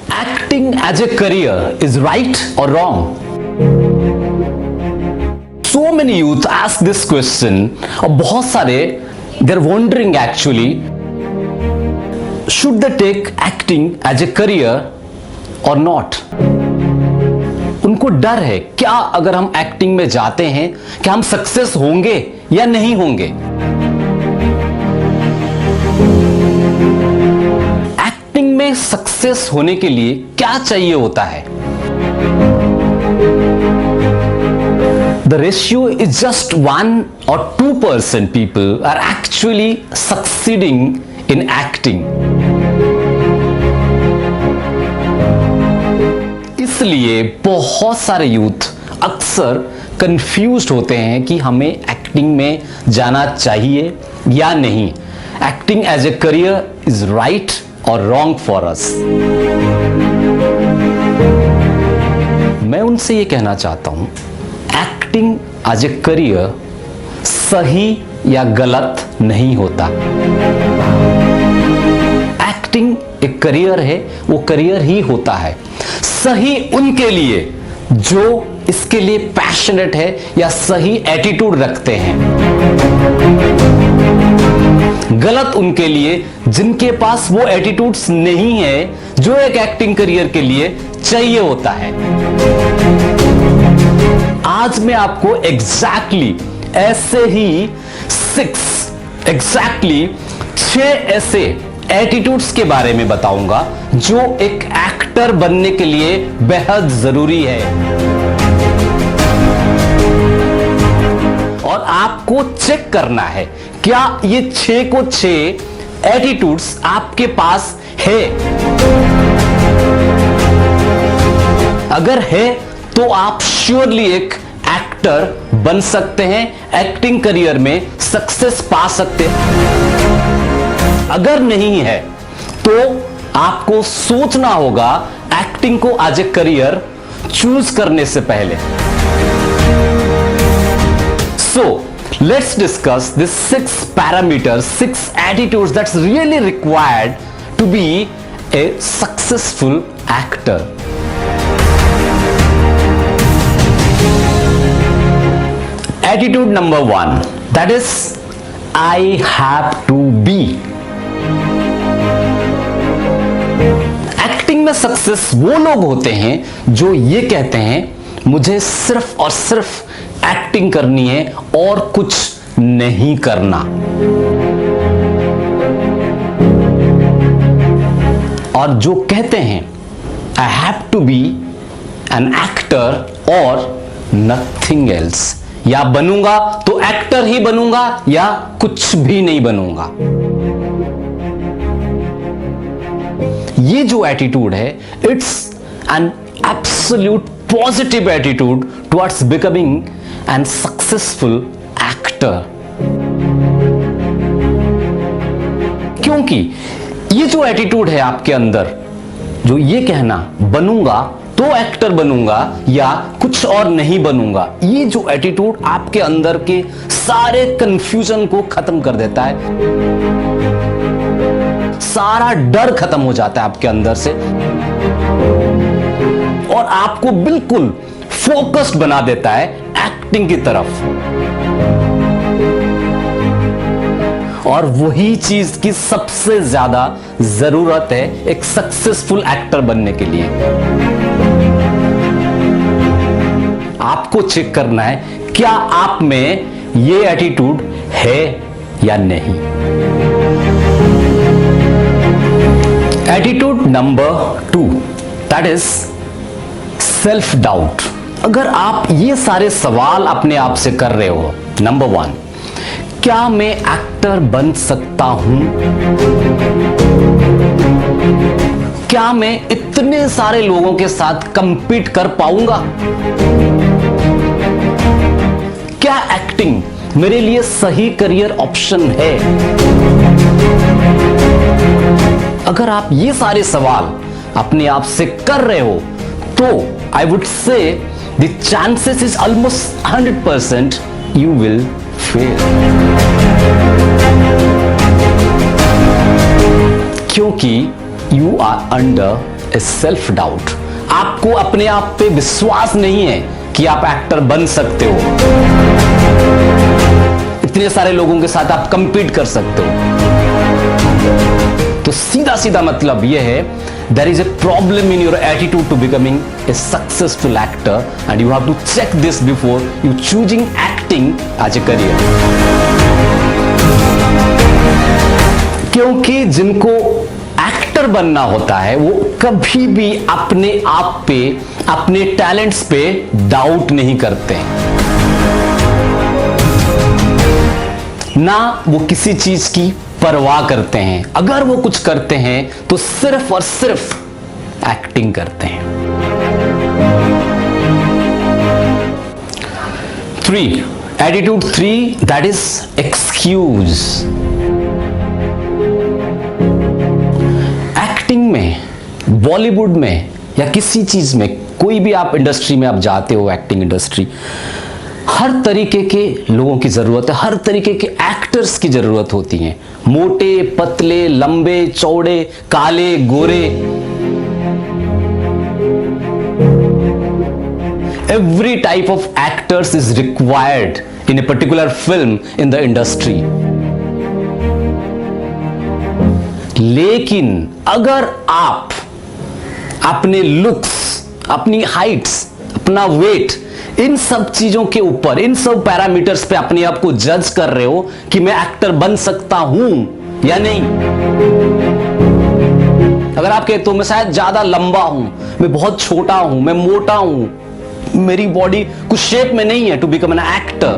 acting as a career is right or wrong? So many youth ask this question. और बहुत सारे they're wondering actually, should they take acting as a career or not? उनको डर है क्या अगर हम एक्टिंग में जाते हैं क्या हम सक्सेस होंगे या नहीं होंगे। एक्टिंग में सक्सेस होने के लिए क्या चाहिए होता है। The ratio is just 1 or 2% people are actually succeeding in acting. इसलिए बहुत सारे यूथ अक्सर कंफ्यूज्ड होते हैं कि हमें एक्टिंग में जाना चाहिए या नहीं। Acting as a career is right और रॉन्ग फॉर अस। मैं उनसे ये कहना चाहता हूं, एक्टिंग एज ए करियर सही या गलत नहीं होता। एक्टिंग एक करियर है, वो करियर ही होता है। सही उनके लिए जो इसके लिए पैशनेट है या सही एटीट्यूड रखते हैं। गलत उनके लिए जिनके पास वो एटीट्यूड्स नहीं है जो एक एक्टिंग करियर के लिए चाहिए होता है। आज मैं आपको एग्जैक्टली ऐसे ही 6 ऐसे एटीट्यूड्स के बारे में बताऊंगा जो एक एक्टर बनने के लिए बेहद जरूरी है। और आपको चेक करना है क्या ये 6 को 6 एटीट्यूड्स आपके पास है। अगर है तो आप श्योरली एक एक्टर बन सकते हैं, एक्टिंग करियर में सक्सेस पा सकते हैं। अगर नहीं है तो आपको सोचना होगा एक्टिंग को एज ए करियर चूज करने से पहले। So let's discuss this 6 parameters, 6 attitudes that's really required to be a successful actor. Attitude number 1, that is I have to be. Acting में सक्सेस वो लोग होते हैं जो ये कहते हैं मुझे सिर्फ और सिर्फ एक्टिंग करनी है और कुछ नहीं करना। और जो कहते हैं I have to be an actor और नथिंग एल्स, या बनूंगा तो एक्टर ही बनूंगा या कुछ भी नहीं बनूंगा। ये जो एटीट्यूड है it's an absolute positive attitude towards becoming an successful actor. क्योंकि ये जो एटीट्यूड है आपके अंदर, जो ये कहना बनूंगा तो एक्टर बनूंगा या कुछ और नहीं बनूंगा, ये जो एटीट्यूड आपके अंदर के सारे कंफ्यूजन को खत्म कर देता है। सारा डर खत्म हो जाता है आपके अंदर से और आपको बिल्कुल फोकस्ड बना देता है एक्टिंग की तरफ। और वही चीज की सबसे ज्यादा जरूरत है एक सक्सेसफुल एक्टर बनने के लिए। आपको चेक करना है क्या आप में ये एटीट्यूड है या नहीं। Attitude number 2, that is self doubt. अगर आप ये सारे सवाल अपने आप से कर रहे हो, नंबर 1, क्या मैं एक्टर बन सकता हूं? क्या मैं इतने सारे लोगों के साथ कंपीट कर पाऊंगा? क्या एक्टिंग मेरे लिए सही करियर ऑप्शन है? अगर आप ये सारे सवाल अपने आप से कर रहे हो तो I would say the chances is almost 100% you will fail. क्योंकि you are under is self doubt. आपको अपने आप पे विश्वास नहीं है कि आप एक्टर बन सकते हो, इतने सारे लोगों के साथ आप कंपीट कर सकते हो। तो सीधा सीधा मतलब यह है, there is a problem in your attitude to becoming a successful actor and you have to check this before you choosing acting as a career। क्योंकि जिनको एक्टर बनना होता है वो कभी भी अपने आप पे, अपने टैलेंट्स पे डाउट नहीं करते, ना वो किसी चीज की परवाह करते हैं। अगर वो कुछ करते हैं तो सिर्फ और सिर्फ एक्टिंग करते हैं। 3 attitude 3 that is excuse. Acting में, बॉलीवुड में या किसी चीज में, कोई भी आप इंडस्ट्री में आप जाते हो, एक्टिंग इंडस्ट्री, हर तरीके के लोगों की जरूरत है, हर तरीके के एक्टर्स की जरूरत होती है। मोटे, पतले, लंबे, चौड़े, काले, गोरे, every type of actors is required in a particular film in the industry। लेकिन अगर आप अपने लुक्स, अपनी हाइट्स, अपना वेट, इन सब चीजों के ऊपर, इन सब पैरामीटर्स पे अपने आप को जज कर रहे हो कि मैं एक्टर बन सकता हूं या नहीं। अगर आप कहते हो मैं शायद ज्यादा लंबा हूं, मैं बहुत छोटा हूं, मैं मोटा हूं, मेरी बॉडी कुछ शेप में नहीं है टू बिकम एन एक्टर,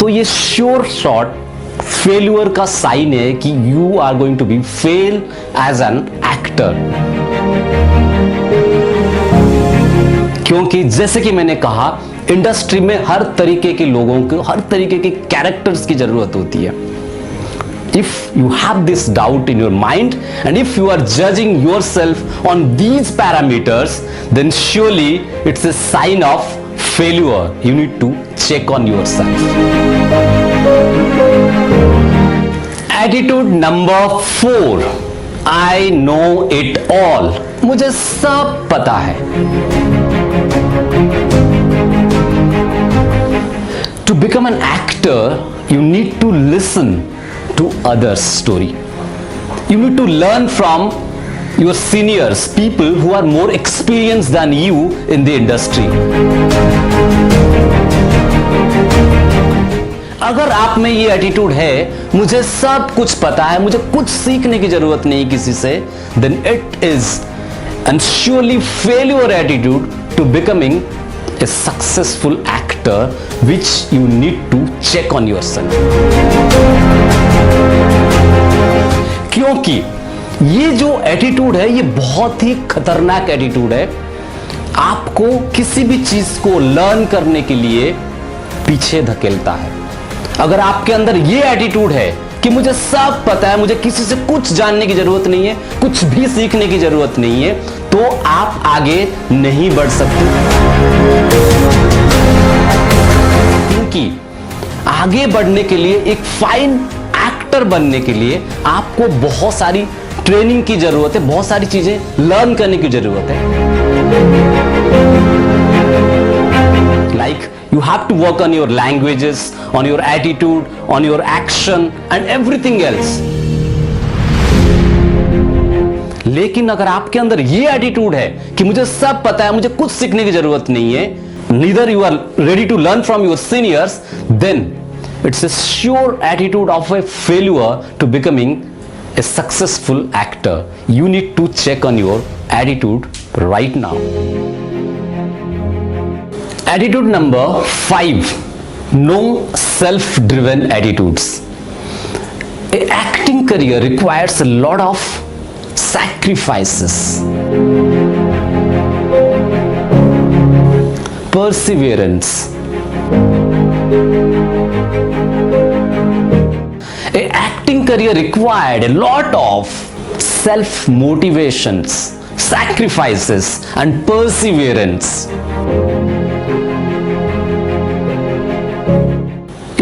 तो ये श्योर शॉट फेल्यूर का साइन है कि you are going to be fail as an actor. क्योंकि जैसे कि मैंने कहा, इंडस्ट्री में हर तरीके के लोगों को, हर तरीके के कैरेक्टर्स की जरूरत होती है। If you have this doubt in your mind and if you are judging yourself on these parameters, then surely it's a sign of failure. You need to check on yourself. Attitude number 4, I know it all। मुझे सब पता है। To become an actor, you need to listen to others' story. You need to learn from your seniors, people who are more experienced than you in the industry। अगर आप में ये attitude है, मुझे सब कुछ पता है, मुझे कुछ सीखने की जरूरत नहीं किसी से, then it is and surely failure attitude to becoming a successful actor, which you need to check on yourself। क्योंकि ये जो एटीट्यूड है, ये बहुत ही खतरनाक एटीट्यूड है। आपको किसी भी चीज को लर्न करने के लिए पीछे धकेलता है। अगर आपके अंदर ये एटीट्यूड है कि मुझे सब पता है, मुझे किसी से कुछ जानने की जरूरत नहीं है, कुछ भी सीखने की जरूरत नहीं है, तो आप आगे नहीं बढ़ सकते। क्योंकि आगे बढ़ने के लिए, एक फाइन एक्टर बनने के लिए आपको बहुत सारी ट्रेनिंग की जरूरत है, बहुत सारी चीजें लर्न करने की जरूरत है। Like you have to work on your languages, on your attitude, on your action and everything else। लेकिन अगर आपके अंदर ये एटीट्यूड है कि मुझे सब पता है, मुझे कुछ सीखने की जरूरत नहीं है, neither you are ready to learn from your seniors, then it's a sure attitude of a failure to becoming a successful actor। You need to check on your attitude right now। Attitude number 5, no self-driven attitudes। An acting career requires a lot of sacrifices, perseverance। A acting career required a lot of self-motivations, sacrifices and perseverance।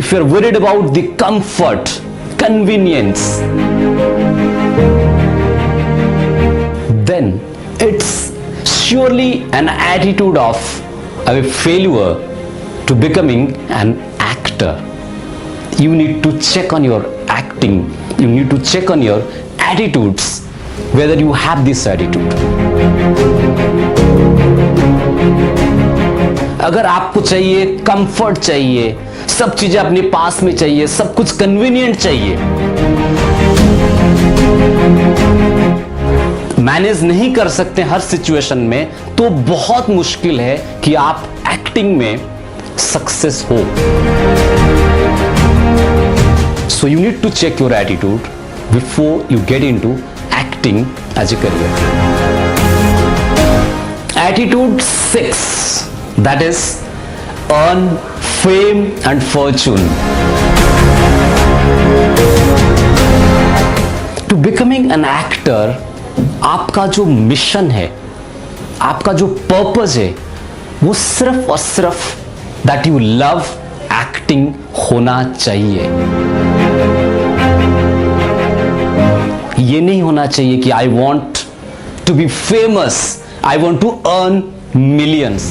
If you're worried about the comfort, convenience, then it's surely an attitude of a failure to becoming an actor. You need to check on your acting, you need to check on your attitudes, whether you have this attitude. अगर आपको चाहिए comfort, चाहिए सब चीजें अपने पास में, चाहिए सब कुछ कन्वीनियंट चाहिए, मैनेज नहीं कर सकते हर सिचुएशन में, तो बहुत मुश्किल है कि आप एक्टिंग में सक्सेस हो. So you need to check your attitude before you get into acting as a career. Attitude 6, that is earn fame and fortune. To becoming an actor, आपका जो मिशन है, आपका जो पर्पस है, वो सिर्फ और सिर्फ दैट यू लव एक्टिंग होना चाहिए. ये नहीं होना चाहिए कि I want to be famous, I want to earn millions.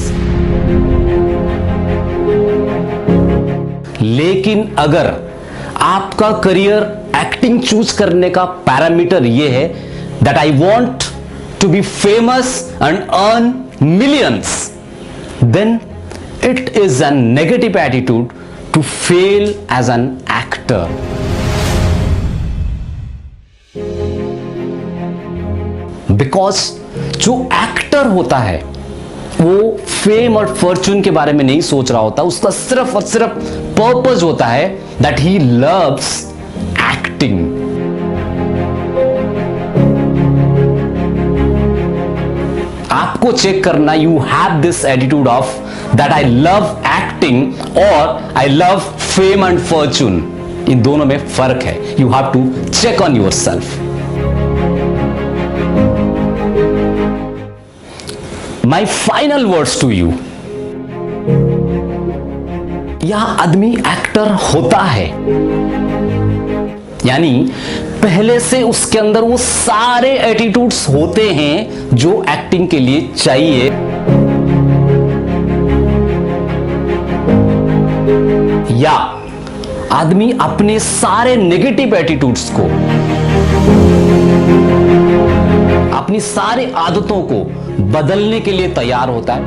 लेकिन अगर आपका करियर एक्टिंग चूज करने का पैरामीटर ये है that I want to be famous and earn millions, then it is a negative attitude to fail as an actor. Because जो actor होता है वो फेम और फॉर्चून के बारे में नहीं सोच रहा होता, उसका सिर्फ और सिर्फ पर्पस होता है that he loves acting. आपको चेक करना, you have this attitude of that I love acting और I love fame and fortune. इन दोनों में फर्क है. You have to check on yourself. My final words to you, यह आदमी एक्टर होता है, यानी पहले से उसके अंदर वो सारे एटीट्यूड्स होते हैं जो एक्टिंग के लिए चाहिए. या आदमी अपने सारे नेगेटिव एटीट्यूड्स को, अपनी सारी आदतों को बदलने के लिए तैयार होता है.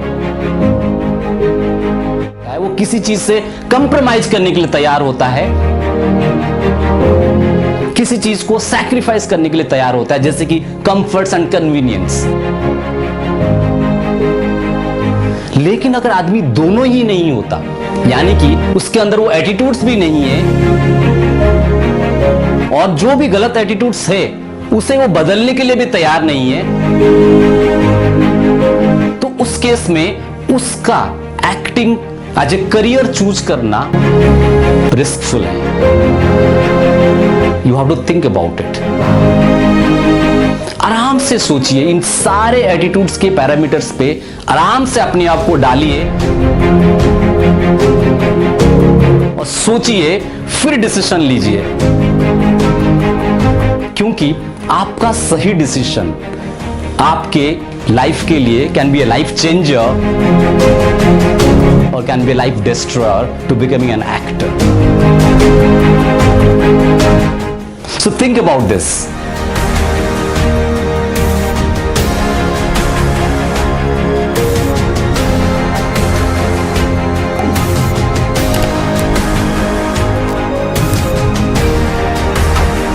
वो किसी चीज से कंप्रोमाइज करने के लिए तैयार होता है, किसी चीज को सैक्रिफाइस करने के लिए तैयार होता है, जैसे कि कंफर्ट्स एंड कन्वीनियंस. लेकिन अगर आदमी दोनों ही नहीं होता, यानी कि उसके अंदर वो एटीट्यूड्स भी नहीं है और जो भी गलत एटीट्यूड्स है उसे वो बदलने के लिए भी तैयार नहीं है, तो उस केस में उसका acting as a career choose करना रिस्कफुल है. You have to think about it. आराम से सोचिए, इन सारे एटीट्यूड्स के पैरामीटर्स पे आराम से अपने आप को डालिए और सोचिए, फिर डिसीजन लीजिए, क्योंकि आपका सही डिसीजन आपके लाइफ के लिए can be a life changer और can be a life destroyer to becoming an actor. So think about this.